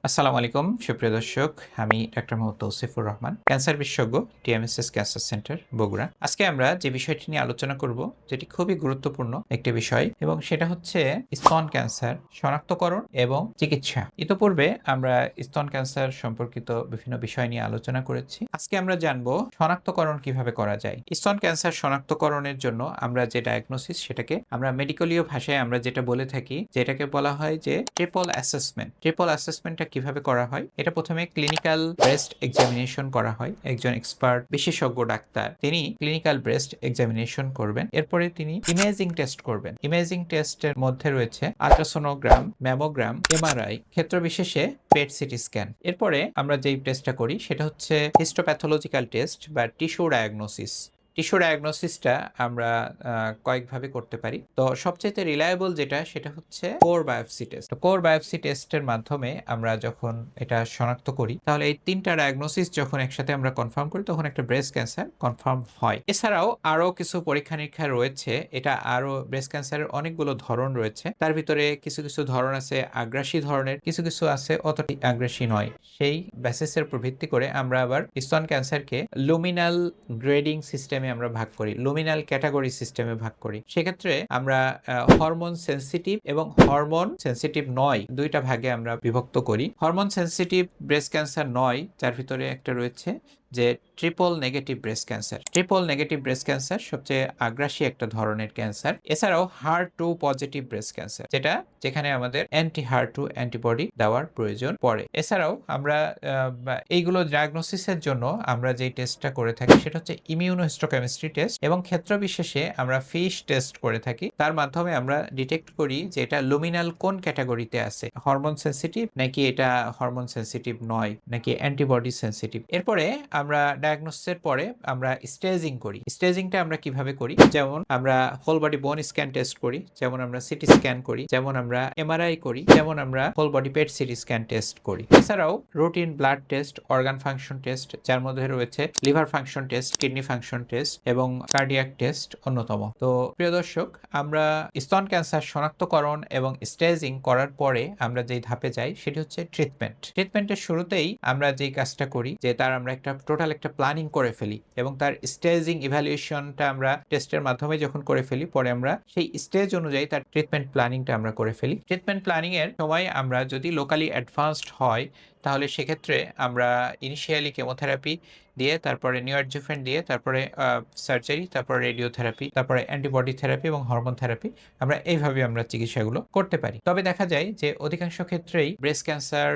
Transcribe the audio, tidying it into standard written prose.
আসসালামু আলাইকুম সুপ্রিয় দর্শক, আমি ডাক্তার মোহাম্মদ তৌসিফুর রহমান, ক্যান্সার বিশেষজ্ঞ, টিএমএসএস ক্যান্সার সেন্টার, বগুড়া। আজকে আমরা যে বিষয়টি নিয়ে আলোচনা করব, যেটি খুবই গুরুত্বপূর্ণ একটি বিষয়, এবং সেটা হচ্ছে স্তন ক্যান্সার শনাক্তকরণ এবং চিকিৎসা। ইতোপূর্বে আমরা স্তন ক্যান্সার সম্পর্কিত বিভিন্ন বিষয় নিয়ে আলোচনা করেছি। আজকে আমরা জানবো শনাক্তকরণ কিভাবে করা যায়। স্তন ক্যান্সার শনাক্তকরণের জন্য আমরা যে ডায়াগনোসিস, সেটাকে আমরা মেডিকেলীয় ভাষায় আমরা যেটা বলে থাকি, যেটাকে বলা হয় যে ট্রিপল অ্যাসেসমেন্ট। ট্রিপল অ্যাসেসমেন্টটা কিভাবে করা হয়? এটা প্রথমে ক্লিনিক্যাল ব্রেস্ট এক্সামিনেশন করা হয়। একজন এক্সপার্ট বিশেষজ্ঞ ডাক্তার তিনি ক্লিনিক্যাল ব্রেস্ট এক্সামিনেশন করবেন। এরপরে তিনি ইমেজিং টেস্ট করবেন। ইমেজিং টেস্টের মধ্যে রয়েছে আল্ট্রাসোনোগ্রাম, ম্যামোগ্রাম, এমআরআই, ক্ষেত্র বিশেষে পেট সিটি স্ক্যান। এরপরে আমরা যেই টেস্টটা করি সেটা হচ্ছে হিস্টোপ্যাথোলজিক্যাল টেস্ট বা টিস্যু ডায়াগনোসিস। টিস্যু ডায়াগনোসিসটা আমরা কয়েকভাবে করতে পারি। তো সবচেয়ে রিলায়েবল যেটা, সেটা হচ্ছে core biopsy test. Core biopsy টেস্টের মাধ্যমে আমরা যখন এটা শনাক্ত করি, তাহলে এই তিনটা ডায়াগনোসিস যখন একসাথে আমরা কনফার্ম করি, তখন একটা ব্রেস্ট ক্যান্সার কনফার্ম হয়। এছাড়াও আরো কিছু পরীক্ষা নিরীক্ষা রয়েছে। এটা আরো ব্রেস্ট ক্যান্সারের অনেকগুলো ধরন রয়েছে। তার ভিতরে কিছু কিছু ধরন আছে আগ্রাসী ধরনের, কিছু কিছু আছে অতটি আগ্রাসী নয়। সেই বেসিসের উপর ভিত্তি করে আমরা আবার স্তন ক্যান্সারকে লুমিনাল গ্রেডিং সিস্টেমে আমরা ভাগ করি, লুমিনাল ক্যাটাগরি সিস্টেমে ভাগ করি। সেক্ষেত্রে আমরা হরমোন সেন্সিটিভ এবং হরমোন সেন্সিটিভ নয় দুইটা ভাগে আমরা বিভক্ত করি। হরমোন সেন্সিটিভ ব্রেস্ট ক্যান্সার নয়, যার ভিতরে একটা রয়েছে যে triple negative breast cancer. Triple negative breast cancer সবচেয়ে আগ্রাসী একটা ধরনের ক্যান্সার। এছাড়াও HER2 পজিটিভ ব্রেস্ট ক্যান্সার, যেখানে আমাদের অ্যান্টি HER2 অ্যান্টিবডি দেওয়ার প্রয়োজন পড়ে। এছাড়াও আমরা এইগুলো ডায়াগনোসিসের জন্য আমরা যে টেস্টটা করে থাকি সেটা হচ্ছে ইমিউনোহিস্টোকেমিস্ট্রি টেস্ট, এবং ক্ষেত্র বিশেষে আমরা ফিশ টেস্ট করে থাকি। তার মাধ্যমে আমরা ডিটেক্ট করি যে এটা লুমিনাল কোন ক্যাটাগরিতে আছে, হরমোন সেন্সিটিভ নাকি এটা হরমোন সেন্সিটিভ নয়, নাকি অ্যান্টিবডি সেন্সিটিভ। এরপরে আমরা ডায়াগনোসিসের পরে আমরা স্টেজিং করি। স্টেজিংটা আমরা কিভাবে করি? যেমন আমরা হোল বডি বোন স্ক্যান টেস্ট করি, যেমন আমরা সিটি স্ক্যান করি, যেমন আমরা এমআরআই করি, যেমন আমরা whole body PET CT scan test করি। এছাড়াও routine blood test, organ function test, যার মধ্যে রয়েছে liver function test, kidney function test এবং কার্ডিয়াক টেস্ট অন্যতম। তো প্রিয় দর্শক, আমরা স্তন ক্যান্সার শনাক্তকরণ এবং স্টেজিং করার পরে আমরা যেই ধাপে যাই সেটি হচ্ছে ট্রিটমেন্ট। ট্রিটমেন্টের শুরুতেই আমরা যেই কাজটা করি যে তার আমরা একটা টোটাল একটা প্ল্যানিং করে ফেলি, এবং তার স্টেজিং ইভ্যালুয়েশনটা আমরা টেস্টের মাধ্যমে যখন করে ফেলি, পরে আমরা সেই স্টেজ অনুযায়ী তার ট্রিটমেন্ট প্ল্যানিংটা আমরা করে ফেলি। ট্রিটমেন্ট প্ল্যানিং এর সময় আমরা যদি লোকালি অ্যাডভান্সড হয়, তাহলে সেক্ষেত্রে আমরা ইনিশিয়ালি কেমোথেরাপি দিয়ে, তারপরে নিওঅ্যাডজুভেন্ট দিয়ে, তারপরে সার্জারি, তারপরে রেডিওথেরাপি, তারপরে অ্যান্টিবডি থেরাপি এবং হরমোন থেরাপি, আমরা এইভাবে আমরা চিকিৎসাগুলো করতে পারি। তবে দেখা যায় যে অধিকাংশ ক্ষেত্রেই ব্রেস্ট ক্যান্সার